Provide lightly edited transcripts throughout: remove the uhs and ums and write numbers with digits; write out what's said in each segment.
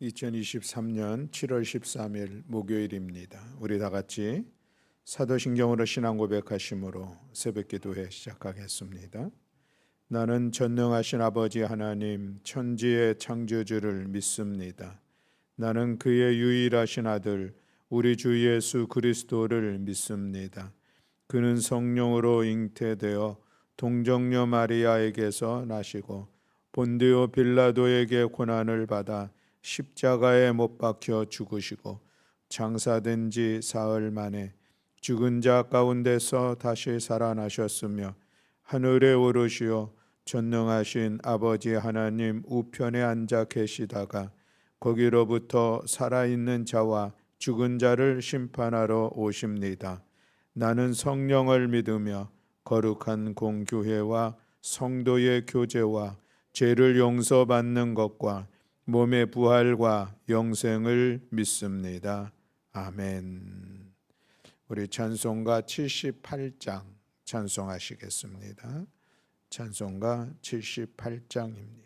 2023년 7월 13일 목요일입니다. 우리 다 같이 사도신경으로 신앙 고백하심으로 새벽기도회 시작하겠습니다. 나는 전능하신 아버지 하나님 천지의 창조주를 믿습니다. 나는 그의 유일하신 아들 우리 주 예수 그리스도를 믿습니다. 그는 성령으로 잉태되어 동정녀 마리아에게서 나시고 본디오 빌라도에게 고난을 받아 십자가에 못 박혀 죽으시고 장사된 지 사흘 만에 죽은 자 가운데서 다시 살아나셨으며 하늘에 오르시어 전능하신 아버지 하나님 우편에 앉아 계시다가 거기로부터 살아있는 자와 죽은 자를 심판하러 오십니다. 나는 성령을 믿으며 거룩한 공교회와 성도의 교제와 죄를 용서받는 것과 몸의 부활과 영생을 믿습니다. 아멘. 우리 찬송가 78장 찬송하시겠습니다. 찬송가 78장입니다.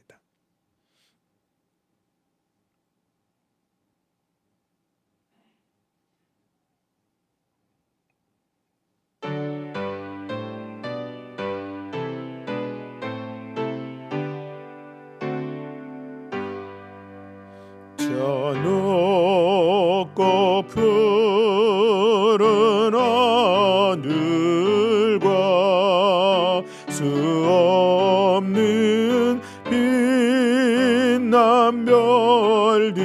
저 높고 푸른 하늘과 수 없는 빛난 별들이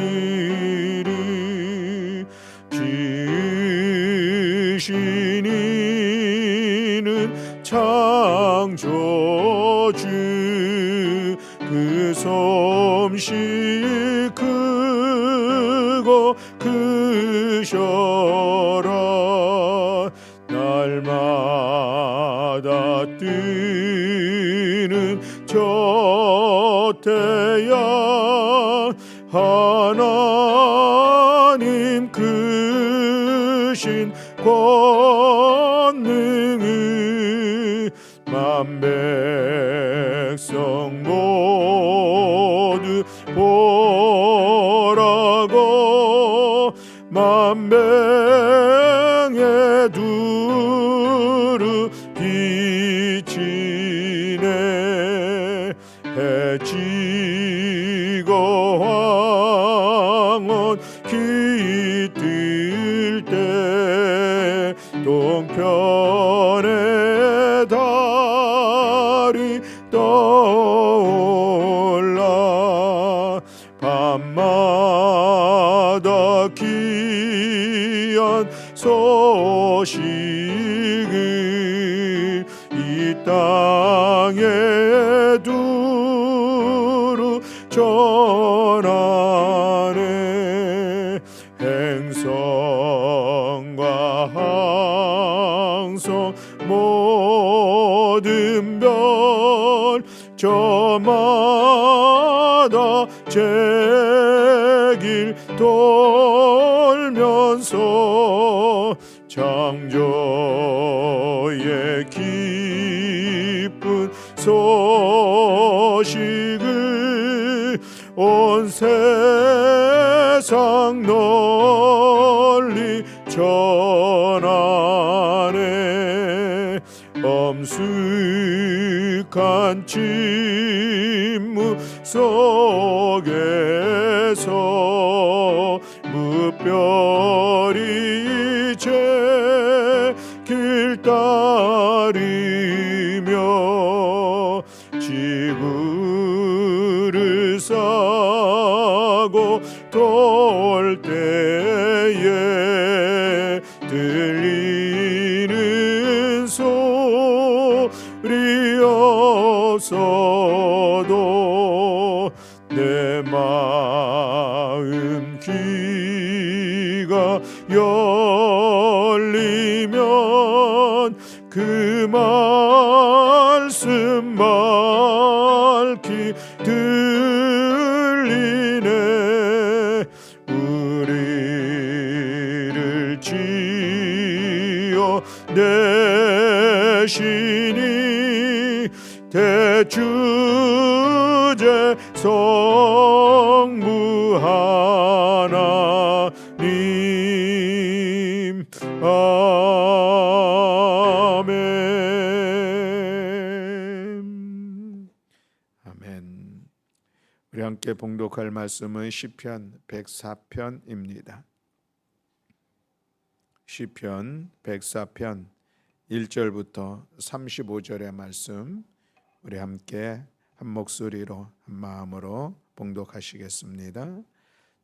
지으신 이는 창조주 그 솜씨 크고 크셔라. 날마다 뜨는 저 태양 하나님 크신 권능을 만백성 모두 보라고 만병에 두루 비치네. 해지고 황혼 깃들 때 동편에 달이 떠올라 밤마다 귀한 소식을 이 땅에 두루 전하네. 행성과 항성 모든 별 저마다 제길 돌면서 창조의 기쁜 소식을 온 세상 널리 전하네. 엄숙한 침묵 속에서 무별이 제길 따르며 지구를 싸고 돌 때에 들리는 소리 없어도 내 마음 귀가 열리면 그 말씀 맑히 들리네. 우리를 지어 내시니 대주제 성부 우리 함께 봉독할 말씀은 시편 104편입니다. 시편 104편 1절부터 35절의 말씀, 우리 함께 한 목소리로 한 마음으로 봉독하시겠습니다.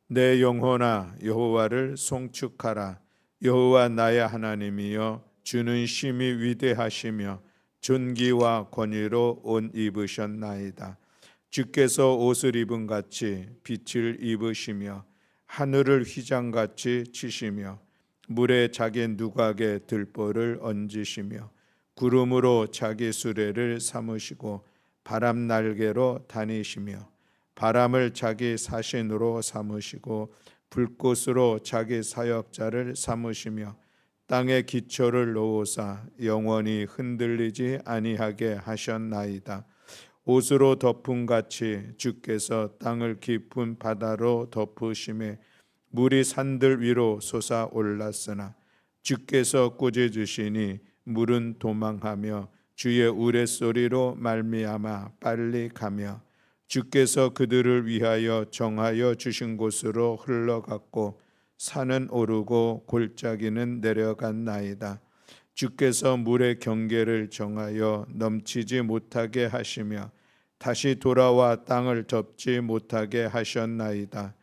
내 영혼아 여호와를 송축하라. 여호와 나의 하나님이여, 주는 심히 위대하시며 존귀와 권위로 옷 입으셨나이다. 주께서 옷을 입은 같이 빛을 입으시며 하늘을 휘장같이 치시며 물에 자기 누각에 들보를 얹으시며 구름으로 자기 수레를 삼으시고 바람 날개로 다니시며 바람을 자기 사신으로 삼으시고 불꽃으로 자기 사역자를 삼으시며 땅에 기초를 놓으사 영원히 흔들리지 아니하게 하셨나이다. 옷으로 덮음같이 주께서 땅을 깊은 바다로 덮으심에 물이 산들 위로 솟아올랐으나 주께서 꾸짖으시니 물은 도망하며 주의 우레소리로 말미암아 빨리 가며 주께서 그들을 위하여 정하여 주신 곳으로 흘러갔고 산은 오르고 골짜기는 내려갔나이다. 주께서 물의 경계를 정하여 넘치지 못하게 하시며 다시 돌아와 땅을 덮지 못하게 하셨나이다.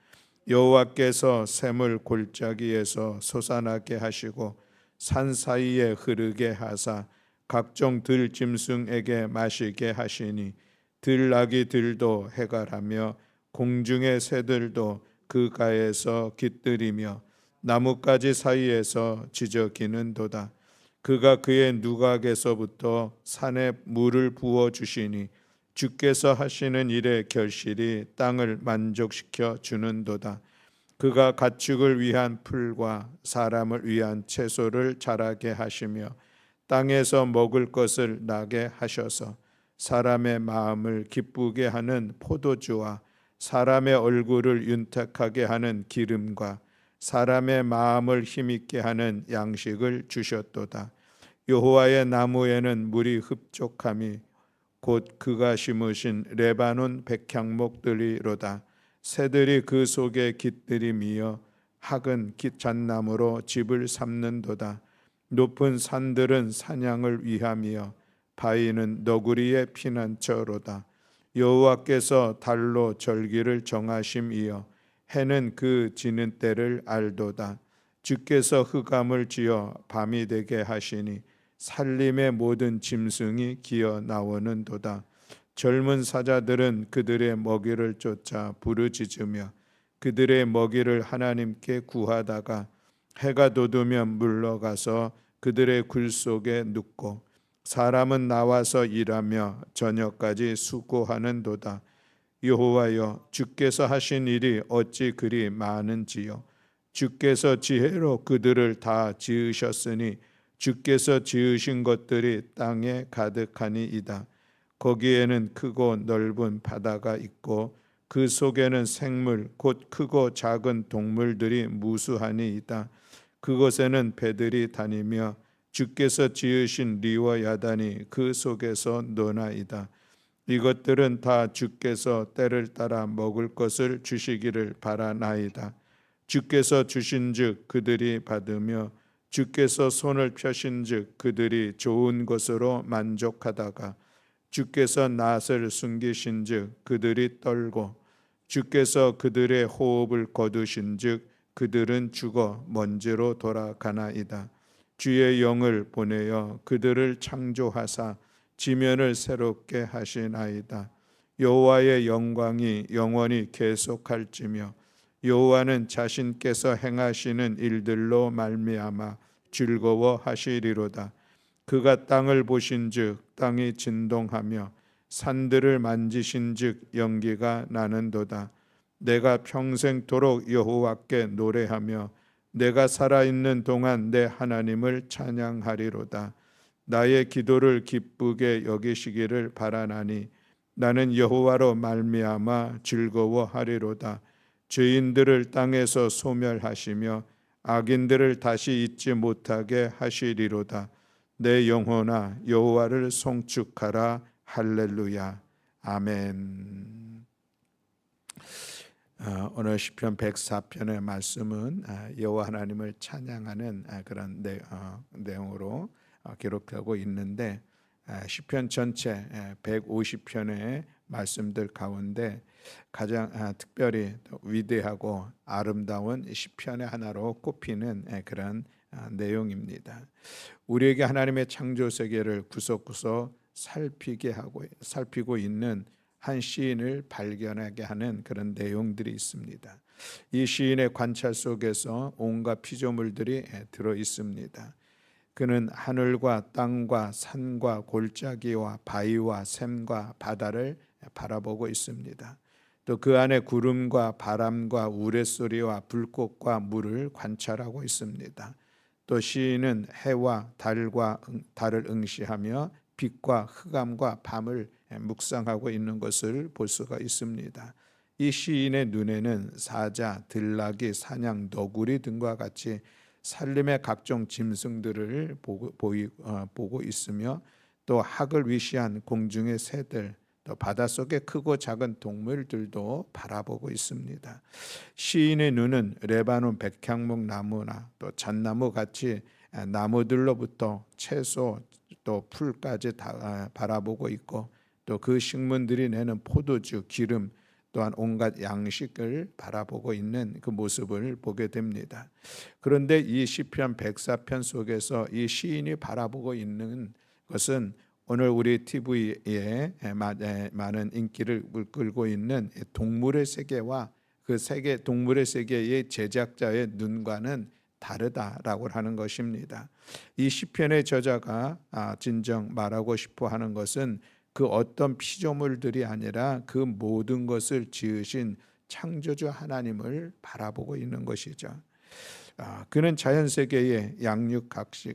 여호와께서 샘을 골짜기에서 솟아나게 하시고 산 사이에 흐르게 하사 각종 들짐승에게 마시게 하시니 들나귀들도 해갈하며 공중의 새들도 그 가에서 깃들이며 나뭇가지 사이에서 지저귀는도다. 그가 그의 누각에서부터 산에 물을 부어 주시니 주께서 하시는 일의 결실이 땅을 만족시켜 주는도다. 그가 가축을 위한 풀과 사람을 위한 채소를 자라게 하시며 땅에서 먹을 것을 나게 하셔서 사람의 마음을 기쁘게 하는 포도주와 사람의 얼굴을 윤택하게 하는 기름과 사람의 마음을 힘있게 하는 양식을 주셨도다. 여호와의 나무에는 물이 흡족함이 곧 그가 심으신 레바논 백향목들이로다. 새들이 그 속에 깃들이며 학은 잣나무로 집을 삼는도다. 높은 산들은 사냥을 위함이여 바위는 너구리의 피난처로다. 여호와께서 달로 절기를 정하심이여 해는 그 지는 때를 알도다. 주께서 흑암을 지어 밤이 되게 하시니 살림의 모든 짐승이 기어 나오는도다. 젊은 사자들은 그들의 먹이를 쫓아 부르짖으며 그들의 먹이를 하나님께 구하다가 해가 돋으면 물러가서 그들의 굴 속에 눕고 사람은 나와서 일하며 저녁까지 수고하는도다. 여호와여, 주께서 하신 일이 어찌 그리 많은지요. 주께서 지혜로 그들을 다 지으셨으니 주께서 지으신 것들이 땅에 가득하니이다. 거기에는 크고 넓은 바다가 있고 그 속에는 생물 곧 크고 작은 동물들이 무수하니이다. 그곳에는 배들이 다니며 주께서 지으신 리와 야단이 그 속에서 노나이다. 이것들은 다 주께서 때를 따라 먹을 것을 주시기를 바라나이다. 주께서 주신즉 그들이 받으며 주께서 손을 펴신즉 그들이 좋은 것으로 만족하다가 주께서 낫을 숨기신즉 그들이 떨고 주께서 그들의 호흡을 거두신즉 그들은 죽어 먼지로 돌아가나이다. 주의 영을 보내어 그들을 창조하사 지면을 새롭게 하시나이다. 여호와의 영광이 영원히 계속할지며 여호와는 자신께서 행하시는 일들로 말미암아 즐거워하시리로다. 그가 땅을 보신즉 땅이 진동하며 산들을 만지신즉 연기가 나는도다. 내가 평생토록 여호와께 노래하며 내가 살아있는 동안 내 하나님을 찬양하리로다. 나의 기도를 기쁘게 여기시기를 바라나니 나는 여호와로 말미암아 즐거워하리로다. 죄인들을 땅에서 소멸하시며 악인들을 다시 잊지 못하게 하시리로다. 내 영혼아 여호와를 송축하라. 할렐루야. 아멘. 오늘 시편 104편의 말씀은 여호와 하나님을 찬양하는 그런 내용으로 기록되고 있는데, 시편 전체 150편의 말씀들 가운데 가장 특별히 위대하고 아름다운 시편의 하나로 꼽히는 그런 내용입니다. 우리에게 하나님의 창조 세계를 구석구석 살피고 있는 한 시인을 발견하게 하는 그런 내용들이 있습니다. 이 시인의 관찰 속에서 온갖 피조물들이 들어 있습니다. 그는 하늘과 땅과 산과 골짜기와 바위와 샘과 바다를 바라보고 있습니다. 또 그 안에 구름과 바람과 우레소리와 불꽃과 물을 관찰하고 있습니다. 또 시인은 해와 달을 응시하며 빛과 흑암과 밤을 묵상하고 있는 것을 볼 수가 있습니다. 이 시인의 눈에는 사자, 들나귀, 사냥, 너구리 등과 같이 산림의 각종 짐승들을 보고 있으며, 또 학을 위시한 공중의 새들, 또 바닷속의 크고 작은 동물들도 바라보고 있습니다. 시인의 눈은 레바논 백향목 나무나 또 잣나무 같이 나무들로부터 채소 또 풀까지 다 바라보고 있고, 또 그 식물들이 내는 포도주, 기름 또한 온갖 양식을 바라보고 있는 그 모습을 보게 됩니다. 그런데 이 시편 104편 속에서 이 시인이 바라보고 있는 것은 오늘 우리 TV에 많은 인기를 끌고 있는 동물의 세계와 그 동물의 세계의 제작자의 눈과는 다르다라고 하는 것입니다. 이 시편의 저자가 진정 말하고 싶어 하는 것은 그 어떤 피조물들이 아니라 그 모든 것을 지으신 창조주 하나님을 바라보고 있는 것이죠. 그는 자연세계의 양육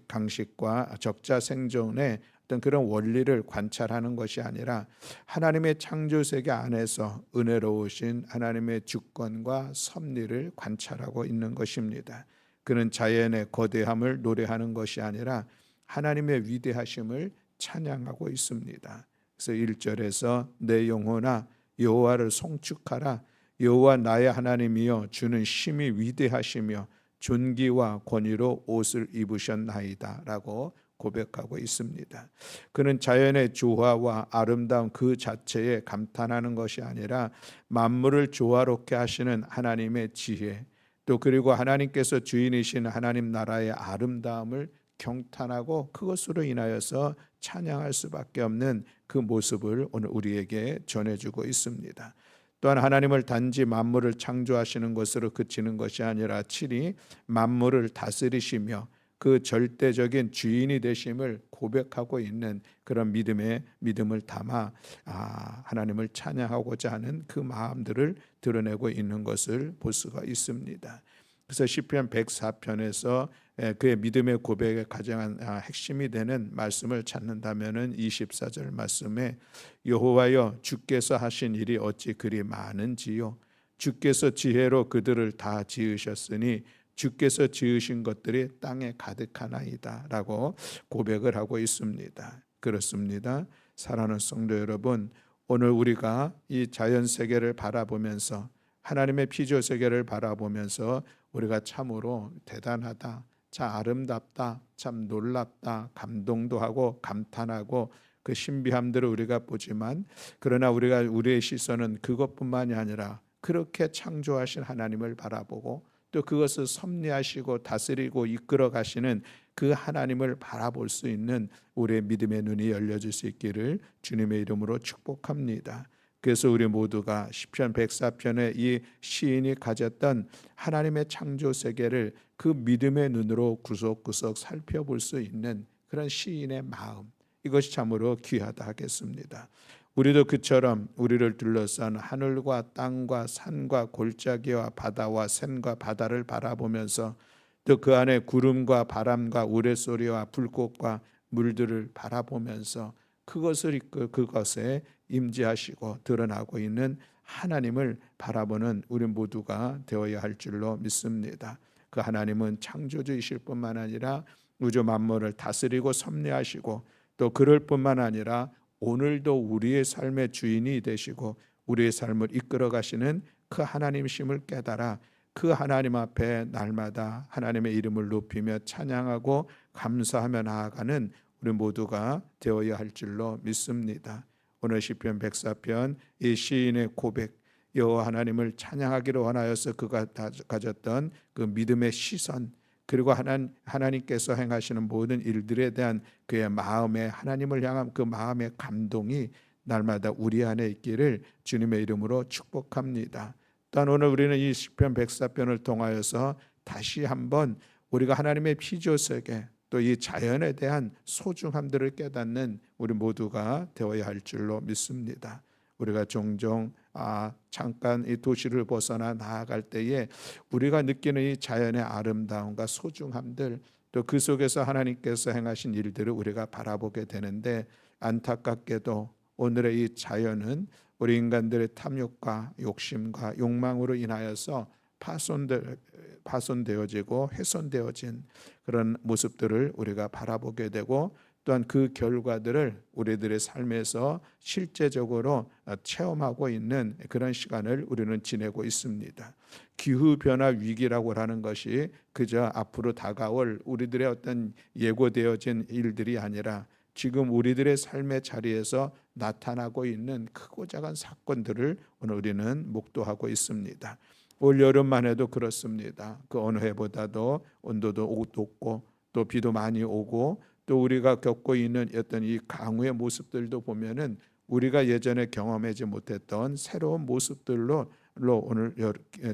강식과 적자 생존의 어떤 그런 원리를 관찰하는 것이 아니라 하나님의 창조세계 안에서 은혜로우신 하나님의 주권과 섭리를 관찰하고 있는 것입니다. 그는 자연의 거대함을 노래하는 것이 아니라 하나님의 위대하심을 찬양하고 있습니다. 그래서 1절에서 내 영혼아 여호와를 송축하라. 여호와 나의 하나님이여 주는 심히 위대하시며 존귀와 권위로 옷을 입으셨나이다 라고 고백하고 있습니다. 그는 자연의 조화와 아름다움 그 자체에 감탄하는 것이 아니라 만물을 조화롭게 하시는 하나님의 지혜, 또 그리고 하나님께서 주인이신 하나님 나라의 아름다움을 경탄하고 그것으로 인하여서 찬양할 수밖에 없는 그 모습을 오늘 우리에게 전해주고 있습니다. 또한 하나님을 단지 만물을 창조하시는 것으로 그치는 것이 아니라 친히 만물을 다스리시며 그 절대적인 주인이 되심을 고백하고 있는 그런 믿음을 담아 하나님을 찬양하고자 하는 그 마음들을 드러내고 있는 것을 볼 수가 있습니다. 그래서 시편 104편에서 그의 믿음의 고백의 가장 핵심이 되는 말씀을 찾는다면은 24절 말씀에 여호와여 주께서 하신 일이 어찌 그리 많은지요. 주께서 지혜로 그들을 다 지으셨으니 주께서 지으신 것들이 땅에 가득하나이다 라고 고백을 하고 있습니다. 그렇습니다. 사랑하는 성도 여러분, 오늘 우리가 이 자연세계를 바라보면서 하나님의 피조세계를 바라보면서 우리가 참으로 대단하다, 참 아름답다, 참 놀랍다, 감동도 하고 감탄하고 그 신비함들을 우리가 보지만, 그러나 우리의 시선은 그것뿐만이 아니라 그렇게 창조하신 하나님을 바라보고 또 그것을 섭리하시고 다스리고 이끌어 가시는 그 하나님을 바라볼 수 있는 우리의 믿음의 눈이 열려질 수 있기를 주님의 이름으로 축복합니다. 그래서 우리 모두가 시편 104편의 이 시인이 가졌던 하나님의 창조 세계를 그 믿음의 눈으로 구석구석 살펴볼 수 있는 그런 시인의 마음, 이것이 참으로 귀하다 하겠습니다. 우리도 그처럼 우리를 둘러싼 하늘과 땅과 산과 골짜기와 바다와 샘과 바다를 바라보면서 또 그 안에 구름과 바람과 우레소리와 불꽃과 물들을 바라보면서 그것에 임재하시고 드러나고 있는 하나님을 바라보는 우리 모두가 되어야 할 줄로 믿습니다. 그 하나님은 창조주이실 뿐만 아니라 우주 만물을 다스리고 섭리하시고, 또 그럴 뿐만 아니라 오늘도 우리의 삶의 주인이 되시고 우리의 삶을 이끌어 가시는 그 하나님심을 깨달아 그 하나님 앞에 날마다 하나님의 이름을 높이며 찬양하고 감사하며 나아가는 우리 모두가 되어야 할 줄로 믿습니다. 오늘 시편 104편 이 시인의 고백, 여호와 하나님을 찬양하기로 원하여서 그가 가졌던 그 믿음의 시선, 그리고 하나님께서 행하시는 모든 일들에 대한 그의 마음에 하나님을 향한 그 마음의 감동이 날마다 우리 안에 있기를 주님의 이름으로 축복합니다. 또한 오늘 우리는 이 시편 104편을 통하여서 다시 한번 우리가 하나님의 피조세계 또 이 자연에 대한 소중함들을 깨닫는 우리 모두가 되어야 할 줄로 믿습니다. 우리가 종종 잠깐 이 도시를 벗어나 나아갈 때에 우리가 느끼는 이 자연의 아름다움과 소중함들, 또 그 속에서 하나님께서 행하신 일들을 우리가 바라보게 되는데, 안타깝게도 오늘의 이 자연은 우리 인간들의 탐욕과 욕심과 욕망으로 인하여서 파손되어지고 훼손되어진 그런 모습들을 우리가 바라보게 되고, 또한 그 결과들을 우리들의 삶에서 실제적으로 체험하고 있는 그런 시간을 우리는 지내고 있습니다. 기후변화 위기라고 하는 것이 그저 앞으로 다가올 우리들의 어떤 예고되어진 일들이 아니라 지금 우리들의 삶의 자리에서 나타나고 있는 크고 작은 사건들을 오늘 우리는 목도하고 있습니다. 올 여름만 해도 그렇습니다. 그 어느 해보다도 온도도 높고 또 비도 많이 오고, 또 우리가 겪고 있는 어떤 이 강우의 모습들도 보면은 우리가 예전에 경험하지 못했던 새로운 모습들로 오늘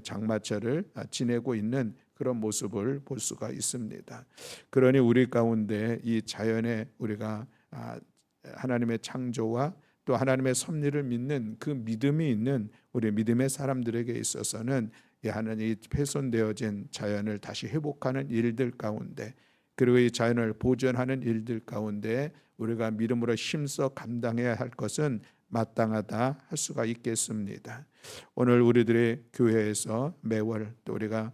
장마철을 지내고 있는 그런 모습을 볼 수가 있습니다. 그러니 우리 가운데 이 자연에 우리가 하나님의 창조와 또 하나님의 섭리를 믿는 그 믿음이 있는 우리 믿음의 사람들에게 있어서는 이 하나님 훼손되어진 자연을 다시 회복하는 일들 가운데, 그리고 이 자연을 보존하는 일들 가운데 우리가 믿음으로 힘써 감당해야 할 것은 마땅하다 할 수가 있겠습니다. 오늘 우리들의 교회에서 매월 또 우리가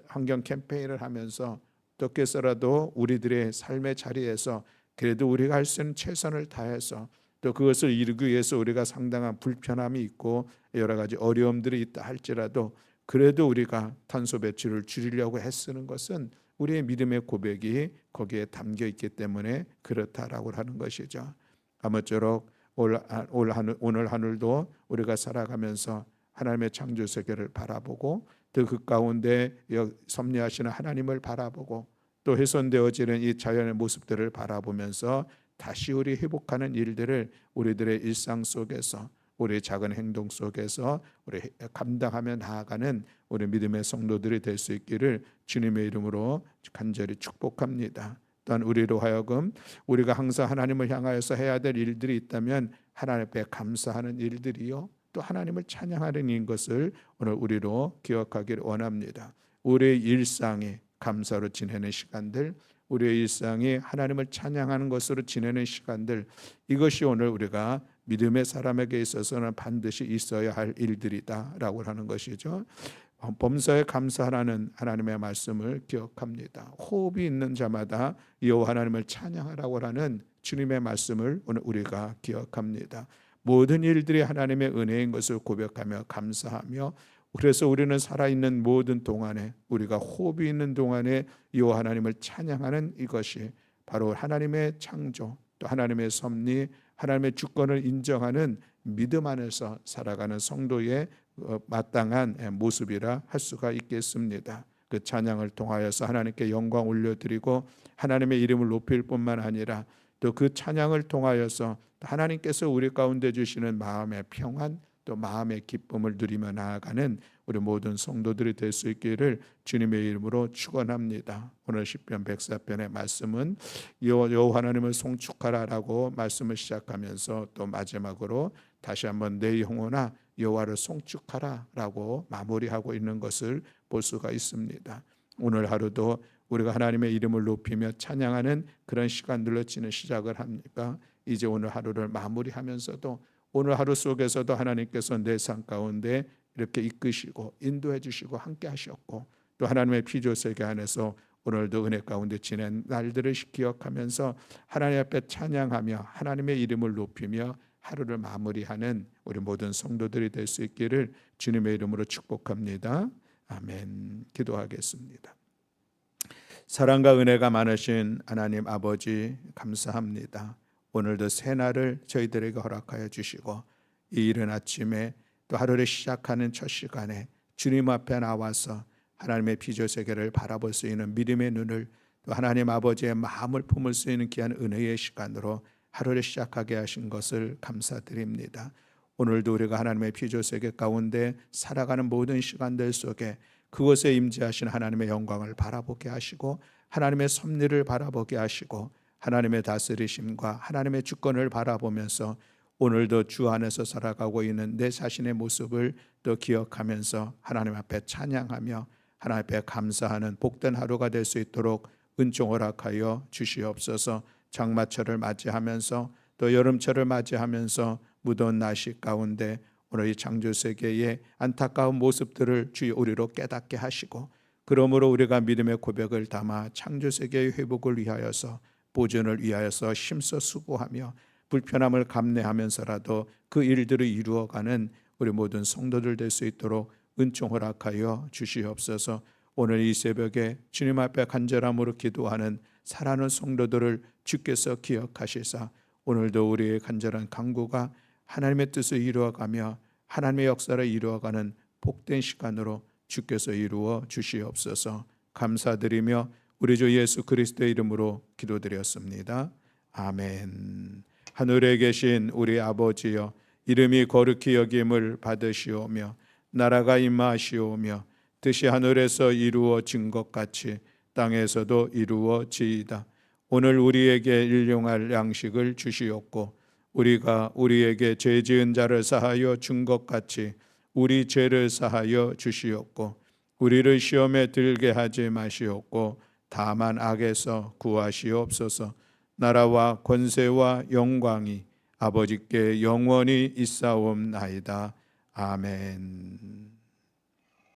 환경 캠페인을 하면서 어떻게 해서라도 우리들의 삶의 자리에서 그래도 우리가 할 수 있는 최선을 다해서 또 그것을 이루기 위해서 우리가 상당한 불편함이 있고 여러 가지 어려움들이 있다 할지라도 그래도 우리가 탄소 배출을 줄이려고 애쓰는 것은 우리의 믿음의 고백이 거기에 담겨 있기 때문에 그렇다라고 하는 것이죠. 아무쪼록 오늘 하늘도 우리가 살아가면서 하나님의 창조 세계를 바라보고 또 그 가운데 섭리하시는 하나님을 바라보고 또 훼손되어지는 이 자연의 모습들을 바라보면서 다시 우리 회복하는 일들을 우리들의 일상 속에서, 우리의 작은 행동 속에서 우리 감당하며 나아가는 우리 믿음의 성도들이 될 수 있기를 주님의 이름으로 간절히 축복합니다. 또한 우리로 하여금 우리가 항상 하나님을 향하여서 해야 될 일들이 있다면 하나님 앞에 감사하는 일들이요, 또 하나님을 찬양하는 인 것을 오늘 우리로 기억하기를 원합니다. 우리의 일상이 감사로 지내는 시간들, 우리의 일상이 하나님을 찬양하는 것으로 지내는 시간들, 이것이 오늘 우리가 믿음의 사람에게 있어서는 반드시 있어야 할 일들이다라고 하는 것이죠. 범사에 감사하라는 하나님의 말씀을 기억합니다. 호흡이 있는 자마다 여호와 하나님을 찬양하라고 하는 주님의 말씀을 오늘 우리가 기억합니다. 모든 일들이 하나님의 은혜인 것을 고백하며 감사하며, 그래서 우리는 살아있는 모든 동안에, 우리가 호흡이 있는 동안에 여호와 하나님을 찬양하는 이것이 바로 하나님의 창조, 또 하나님의 섭리, 하나님의 주권을 인정하는 믿음 안에서 살아가는 성도의 마땅한 모습이라 할 수가 있겠습니다. 그 찬양을 통하여서 하나님께 영광 올려드리고 하나님의 이름을 높일 뿐만 아니라 또 그 찬양을 통하여서 하나님께서 우리 가운데 주시는 마음의 평안, 또 마음의 기쁨을 누리며 나아가는 우리 모든 성도들이 될 수 있기를 주님의 이름으로 축원합니다. 오늘 시편 104편의 말씀은 여호와 하나님을 송축하라라고 말씀을 시작하면서 또 마지막으로 다시 한번 내 영혼아 여호와를 송축하라라고 마무리하고 있는 것을 볼 수가 있습니다. 오늘 하루도 우리가 하나님의 이름을 높이며 찬양하는 그런 시간들로 시작을 합니까? 이제 오늘 하루를 마무리하면서도 오늘 하루 속에서도 하나님께서 내 삶 가운데 이렇게 이끄시고 인도해 주시고 함께 하셨고, 또 하나님의 피조세계 안에서 오늘도 은혜 가운데 지낸 날들을 기억하면서 하나님 앞에 찬양하며 하나님의 이름을 높이며 하루를 마무리하는 우리 모든 성도들이 될 수 있기를 주님의 이름으로 축복합니다. 아멘. 기도하겠습니다. 사랑과 은혜가 많으신 하나님 아버지 감사합니다. 오늘도 새날을 저희들에게 허락하여 주시고 이 이른 아침에 또 하루를 시작하는 첫 시간에 주님 앞에 나와서 하나님의 피조세계를 바라볼 수 있는 믿음의 눈을 또 하나님 아버지의 마음을 품을 수 있는 귀한 은혜의 시간으로 하루를 시작하게 하신 것을 감사드립니다. 오늘도 우리가 하나님의 피조세계 가운데 살아가는 모든 시간들 속에 그곳에 임재하신 하나님의 영광을 바라보게 하시고 하나님의 섭리를 바라보게 하시고 하나님의 다스리심과 하나님의 주권을 바라보면서 오늘도 주 안에서 살아가고 있는 내 자신의 모습을 또 기억하면서 하나님 앞에 찬양하며 하나님 앞에 감사하는 복된 하루가 될 수 있도록 은총 허락하여 주시옵소서. 장마철을 맞이하면서 또 여름철을 맞이하면서 무더운 날씨 가운데 오늘 이 창조세계의 안타까운 모습들을 주의 우리로 깨닫게 하시고 그러므로 우리가 믿음의 고백을 담아 창조세계의 회복을 위하여서 보존을 위하여서 힘써 수고하며 불편함을 감내하면서라도 그 일들을 이루어가는 우리 모든 성도들 될 수 있도록 은총 허락하여 주시옵소서. 오늘 이 새벽에 주님 앞에 간절함으로 기도하는 사랑하는 성도들을 주께서 기억하시사 오늘도 우리의 간절한 간구가 하나님의 뜻을 이루어가며 하나님의 역사를 이루어가는 복된 시간으로 주께서 이루어 주시옵소서. 감사드리며 우리 주 예수 그리스도의 이름으로 기도드렸습니다. 아멘. 하늘에 계신 우리 아버지여, 이름이 거룩히 여김을 받으시오며 나라가 임하시오며 뜻이 하늘에서 이루어진 것 같이 땅에서도 이루어지이다. 오늘 우리에게 일용할 양식을 주시옵고 우리가 우리에게 죄 지은 자를 사하여 준 것 같이 우리 죄를 사하여 주시옵고 우리를 시험에 들게 하지 마시옵고 다만 악에서 구하시옵소서. 나라와 권세와 영광이 아버지께 영원히 있사옵나이다. 아멘.